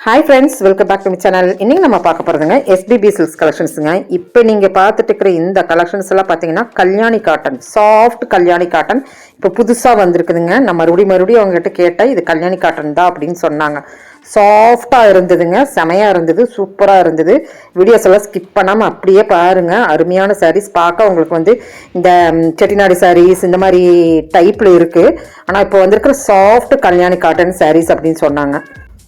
Hi friends, welcome back to my channel. இன்னைக்கு நம்ம பார்க்க போகிறதுங்க எஸ்பிபி சில்க்ஸ் கலெக்ஷன்ஸுங்க. இப்போ நீங்கள் பார்த்துட்டு இருக்கிற இந்த கலெக்ஷன்ஸ் எல்லாம் பார்த்தீங்கன்னா Kalyani cotton, soft Kalyani cotton இப்போ புதுசாக வந்திருக்குதுங்க. நான் மறுபடியும் அவங்ககிட்ட கேட்டேன், இது கல்யாணி காட்டன் தான் அப்படின்னு சொன்னாங்க. சாஃப்டாக இருந்ததுங்க, செமையாக இருந்தது, சூப்பராக இருந்தது. வீடியோஸ் எல்லாம் ஸ்கிப் பண்ணாமல் அப்படியே பாருங்கள். அருமையான சாரீஸ் பார்க்க உங்களுக்கு வந்து இந்த செட்டிநாடு சாரீஸ் இந்த மாதிரி டைப்பில் இருக்குது. ஆனால் இப்போ வந்திருக்கிற சாஃப்ட் கல்யாணி காட்டன் சாரீஸ் அப்படின்னு சொன்னாங்க.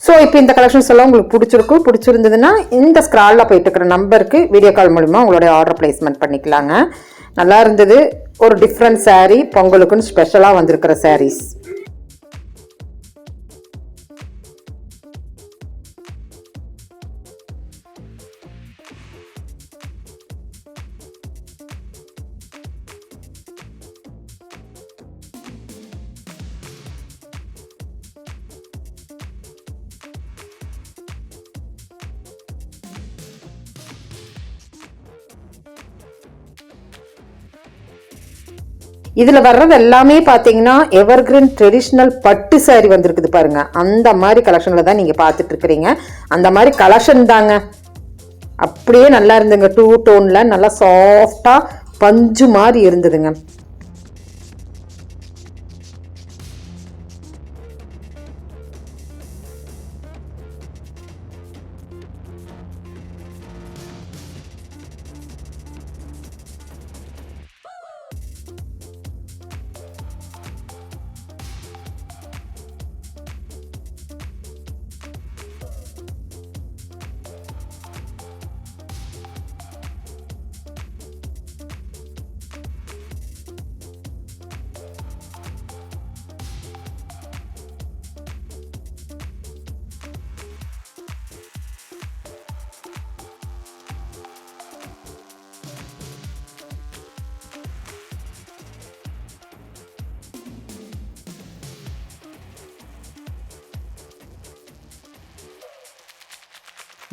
ஸோ இப்போ இந்த கலெக்ஷன்ஸ் எல்லாம் உங்களுக்கு பிடிச்சிருந்ததுன்னா இந்த ஸ்க்ராலில் போயிட்டு இருக்கிற நம்பருக்கு வீடியோ கால் மூலிமா உங்களுடைய ஆர்டர் பிளேஸ்மெண்ட் பண்ணிக்கலாங்க. நல்லா இருந்தது. ஒரு டிஃப்ரெண்ட் சாரீ, பொங்கலுக்குன்னு ஸ்பெஷலாக வந்திருக்கிற சாரீஸ். இதில் வர்றது எல்லாமே பார்த்தீங்கன்னா எவர்கிரீன் ட்ரெடிஷ்னல் பட்டு சாரி வந்திருக்குது பாருங்க. அந்த மாதிரி கலெக்ஷனில் தான் நீங்கள் பார்த்துட்டு இருக்கிறீங்க. அந்த மாதிரி கலெக்ஷன் தாங்க. அப்படியே நல்லா இருந்துங்க. 2 டோனில் நல்லா சாஃப்டாக பஞ்சு மாதிரி இருந்ததுங்க.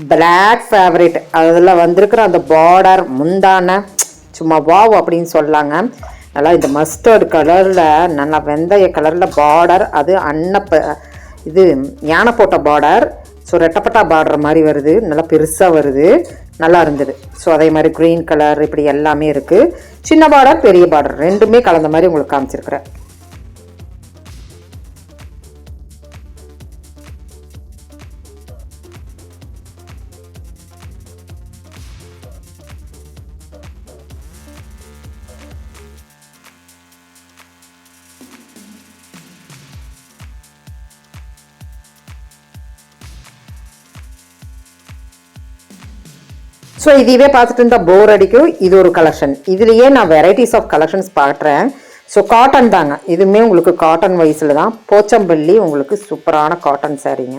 பிளாக் ஃபேவரட், அதில் வந்திருக்கிற அந்த பார்டர் முந்தான சும்மா வாவ் அப்படின்னு சொல்லாங்க. நல்லா இந்த மஸ்டர்டு கலரில், நல்லா வெந்தய கலரில் பார்டர், அது இது யானை போட்ட பார்டர். ஸோ ரெட்டப்பட்டா பார்டர் மாதிரி வருது, நல்லா பெருசாக வருது, நல்லா இருந்தது. ஸோ அதே மாதிரி க்ரீன் கலர் இப்படி எல்லாமே இருக்குது. சின்ன பார்டர் பெரிய பார்டர் ரெண்டுமே கலந்த மாதிரி உங்களுக்கு காமிச்சிருக்கிறேன். ஸோ இதுவே பார்த்துட்டு இருந்தால் போர் அடிக்கும். இது ஒரு கலெக்ஷன். இதுலேயே நான் வெரைட்டிஸ் ஆஃப் கலெக்ஷன்ஸ் பார்க்குறேன். ஸோ காட்டன் தாங்க, இதுவுமே உங்களுக்கு காட்டன் வைஸில் தான். போச்சம்பள்ளி உங்களுக்கு சூப்பரான காட்டன் சாரீங்க.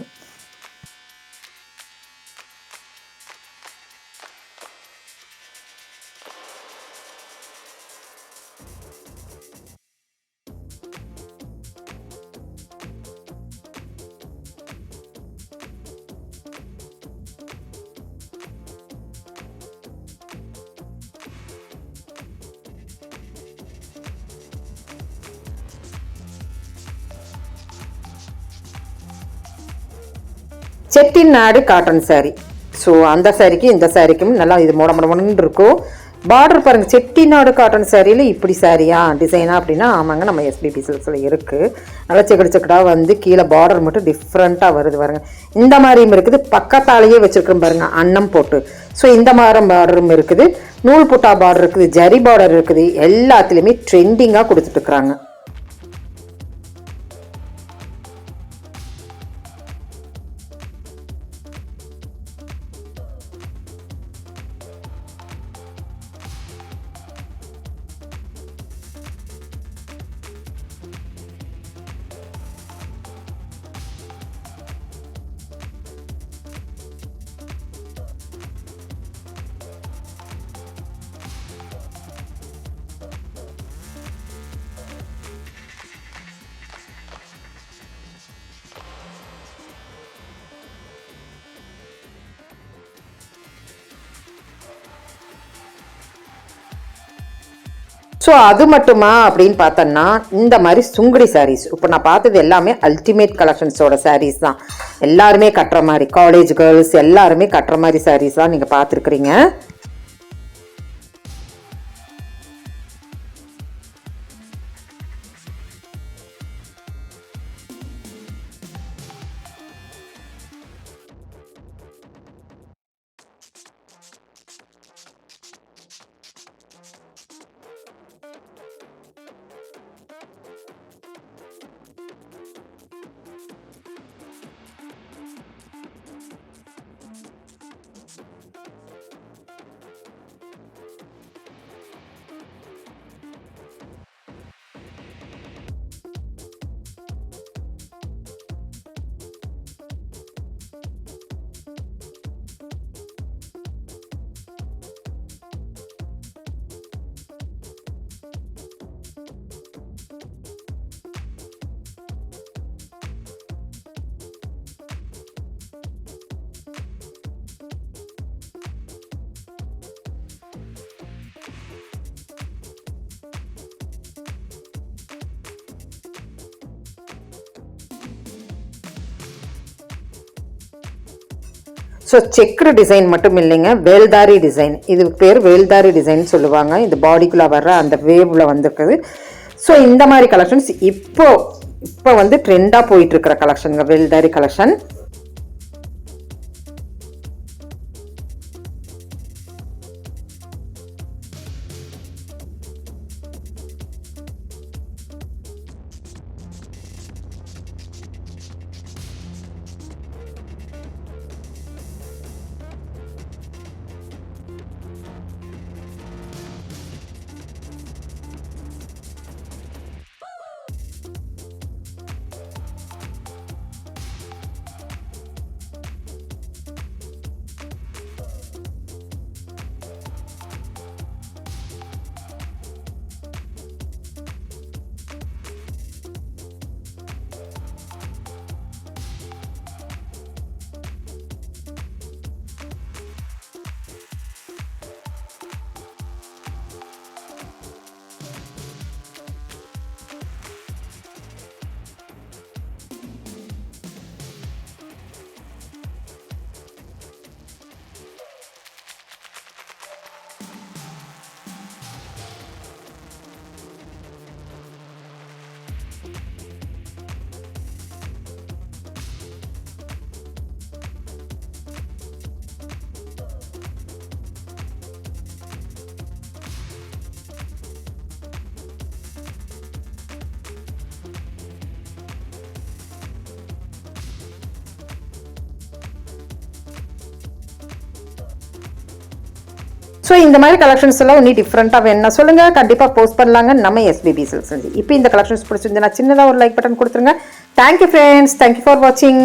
செட்டிநாடு காட்டன் சாரீ. ஸோ அந்த சாரிக்கு இந்த சாரிக்கும் நல்லா இது மொடன்னு இருக்கும். பார்டர் பாருங்கள். செட்டிநாடு காட்டன் சாரியில் இப்படி சாரியா டிசைனா அப்படின்னா ஆமாங்க, நம்ம எஸ்பிபி சில்க்ஸில் இருக்குது. நல்லா செக்கடாக வந்து கீழே பார்டர் மட்டும் டிஃப்ரெண்ட்டாக வருது பாருங்க. இந்த மாதிரியும் இருக்குது. பக்கத்தாலேயே வச்சுருக்கோம் பாருங்கள், அன்னம் போட்டு. ஸோ இந்த மாதிரி பார்டரும் இருக்குது, நூல் புட்டா பார்டர் இருக்குது, ஜரி பார்டர் இருக்குது. எல்லாத்துலேயுமே ட்ரெண்டிங்காக கொடுத்துட்ருக்குறாங்க. ஸோ அது மட்டுமா அப்படின்னு பார்த்தோன்னா இந்த மாதிரி சுங்குடி சாரீஸ் இப்போ நான் பார்த்தது எல்லாமே அல்டிமேட் கலெக்ஷன்ஸோட சாரீஸ் தான். எல்லாருமே கட்டுற மாதிரி, காலேஜ் கேர்ள்ஸ் எல்லாருமே கட்டுற மாதிரி சாரீஸ் தான் நீங்கள் பார்த்துருக்குறீங்க. ஸோ செக்குடு டிசைன் மட்டும் இல்லைங்க, வேல்தாரி டிசைன். இதுக்கு பேர் வேல்தாரி டிசைன் சொல்லுவாங்க. இது பாடிக்குள்ளே வர்ற அந்த வேவில் வந்துருக்குது. ஸோ இந்த மாதிரி கலெக்ஷன்ஸ் இப்போ வந்து ட்ரெண்டாக போயிட்டுருக்கிற கலெக்ஷனுங்க வேல்தாரி கலெக்ஷன். ஸோ இந்த மாதிரி கலெக்ஷன்ஸ் எல்லாம் இன்னும் டிஃப்ரெண்ட்டாக வேணும்னா சொல்லுங்கள், கண்டிப்பாக போஸ்ட் பண்ணலாங்க நம்ம எஸ்பிபி சில்க்ஸ். இப்போ இந்த கலெக்ஷன்ஸ் பிடிச்சிருந்துன்னா சின்னதாக ஒரு லைக் பட்டன் கொடுத்துருங்க. தேங்க்யூ ஃப்ரெண்ட்ஸ், தேங்க்யூ ஃபார் வாட்சிங்.